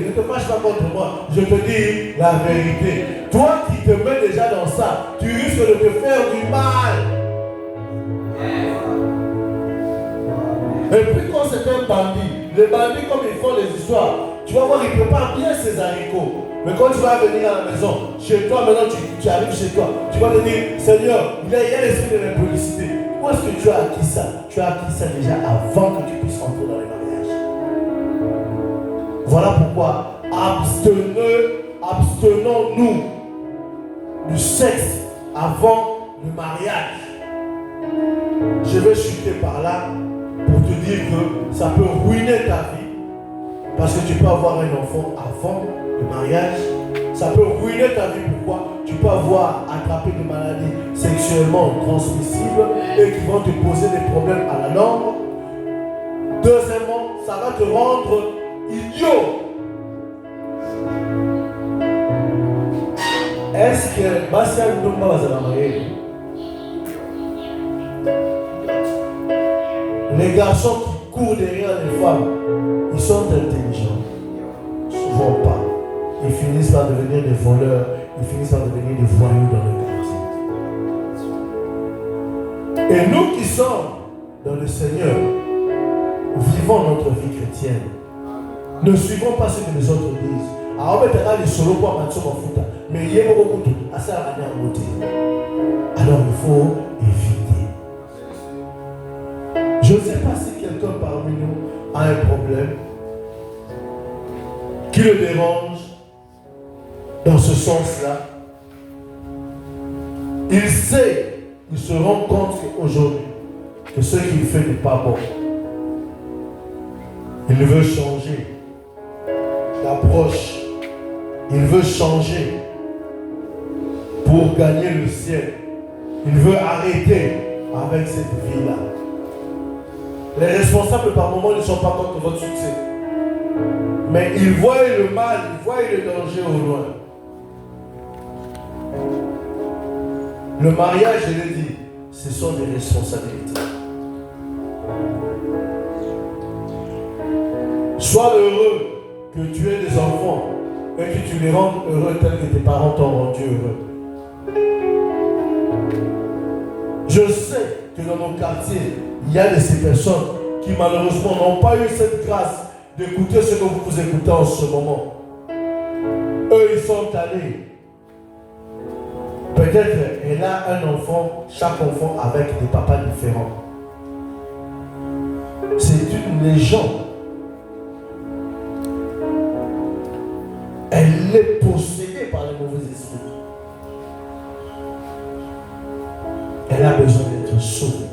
Ne te fâche pas contre moi. Je te dis la vérité. Toi qui te mets déjà dans ça, tu risques de te faire du mal. Et puis quand c'est un bandit, les bandits comme ils font les histoires, tu vas voir, ils préparent bien ses haricots. Mais quand tu vas venir à la maison, chez toi, maintenant tu arrives chez toi, tu vas te dire, Seigneur, il y a l'esprit de l'impudicité. Où est-ce que tu as acquis ça? Tu as acquis ça déjà avant que tu puisses entrer dans les mariages. Voilà pourquoi abstenons-nous du sexe avant le mariage. Je vais chuter par là pour te dire que ça peut ruiner ta vie. Parce que tu peux avoir un enfant avant le mariage. Ça peut ruiner ta vie. Pourquoi? Tu peux avoir attrapé des maladies sexuellement transmissibles et qui vont te poser des problèmes à la langue. Deuxièmement, ça va te rendre idiot. Est-ce que Bassia Ndomba va se marier? Les garçons qui courent derrière les femmes, ils sont intelligents. Souvent pas. Ils finissent par devenir des voleurs, ils finissent par devenir des voyous dans le quartier. Et nous qui sommes dans le Seigneur, vivons notre vie chrétienne. Ne suivons pas ce que les autres disent. Alors il faut éviter. Je ne sais pas si quelqu'un parmi nous a un problème qui le dérange dans ce sens-là. Il sait, il se rend compte qu'aujourd'hui, que ce qu'il fait n'est pas bon. Il veut changer l'approche. Il veut changer pour gagner le ciel. Il veut arrêter avec cette vie-là. Les responsables par moment ne sont pas contre votre succès. Mais ils voient le mal, ils voient le danger au loin. Le mariage, je l'ai dit, ce sont des responsabilités. Sois heureux que tu aies des enfants et que tu les rendes heureux tels que tes parents t'ont rendu heureux. Je sais que dans nos quartiers, il y a de ces personnes qui malheureusement n'ont pas eu cette grâce d'écouter ce que vous écoutez en ce moment. Eux, ils sont allés. Peut-être elle a un enfant, chaque enfant avec des papas différents. C'est une légende. Elle est possédée par les mauvais esprits. Elle a besoin d'être sauvée.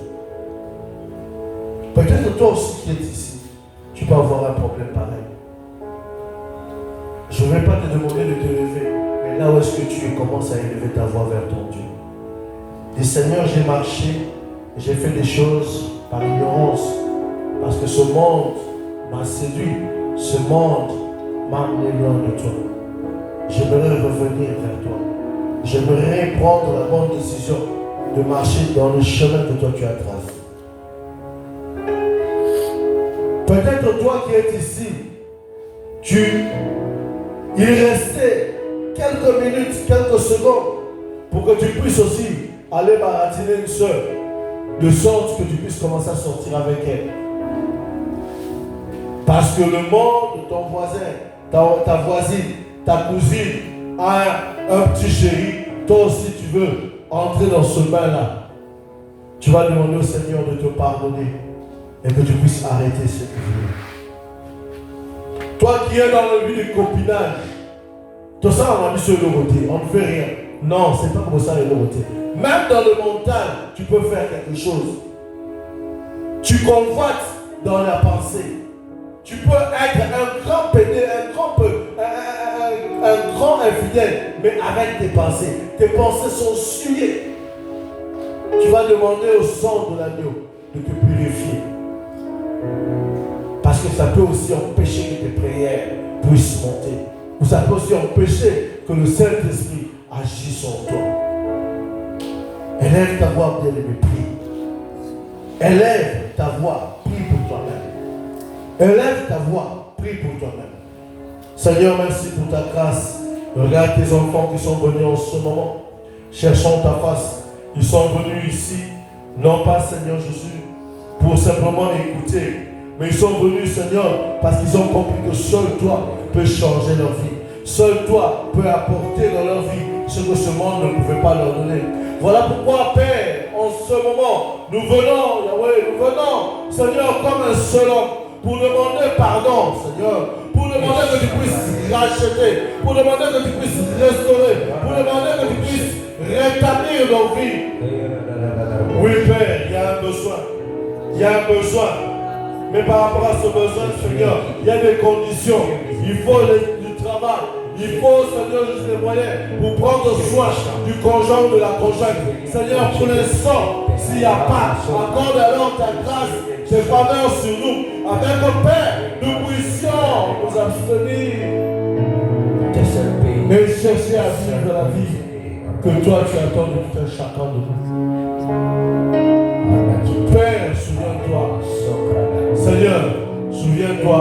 Peut-être toi aussi qui es ici, tu peux avoir un problème pareil. Je ne vais pas te demander de te lever, mais là où est-ce que tu es, commence à élever ta voix vers ton Dieu. Dis Seigneur, j'ai marché, j'ai fait des choses par ignorance, parce que ce monde m'a séduit, ce monde m'a amené loin de toi. J'aimerais revenir vers toi. J'aimerais prendre la bonne décision de marcher dans le chemin que toi tu as tracé. Peut-être toi qui es ici, il restait quelques minutes, quelques secondes pour que tu puisses aussi aller baratiner une soeur, de sorte que tu puisses commencer à sortir avec elle. Parce que le monde de ton voisin, ta voisine, ta cousine a un petit chéri, toi aussi tu veux entrer dans ce bain-là. Tu vas demander au Seigneur de te pardonner et que tu puisses arrêter ce que tu veux. Toi qui es dans le but du copinage, tout ça on a mis sur le côté, on ne fait rien. Non, c'est pas comme ça le côté. Même dans le mental, tu peux faire quelque chose. Tu convoites dans la pensée. Tu peux être un grand pédé, un grand infidèle, mais avec tes pensées. Tes pensées sont souillées. Tu vas demander au sang de l'agneau de te purifier. Parce que ça peut aussi empêcher que tes prières puissent monter. Ou ça peut aussi empêcher que le Saint-Esprit agisse en toi. Élève ta voix, bien-aimé, prie. Élève ta voix, prie pour toi-même. Élève ta voix, prie pour toi-même. Seigneur, merci pour ta grâce. Regarde tes enfants qui sont venus en ce moment. Cherchons ta face. Ils sont venus ici, non pas, Seigneur Jésus, pour simplement écouter, mais ils sont venus, Seigneur, parce qu'ils ont compris que seul toi peux changer leur vie. Seul toi peux apporter dans leur vie ce que ce monde ne pouvait pas leur donner. Voilà pourquoi, Père, en ce moment, nous venons, Yahweh, nous venons, Seigneur, comme un seul homme, pour demander pardon, Seigneur, pour demander que tu puisses racheter, pour demander que tu puisses restaurer, pour demander que tu puisses rétablir nos vies. Oui, Père, il y a un besoin. Il y a un besoin. Mais par rapport à ce besoin, Seigneur, il y a des conditions. Il faut du travail. Il faut, Seigneur, juste les moyens pour prendre soin du conjoint ou de la conjointe. Seigneur, pour l'instant, s'il n'y a pas, accorde alors ta grâce, tes faveurs sur nous. Avec le Père, nous puissions nous abstenir et chercher à vivre la vie que toi tu attends de tout un chacun de nous. Père, souviens-toi. Seigneur, souviens-toi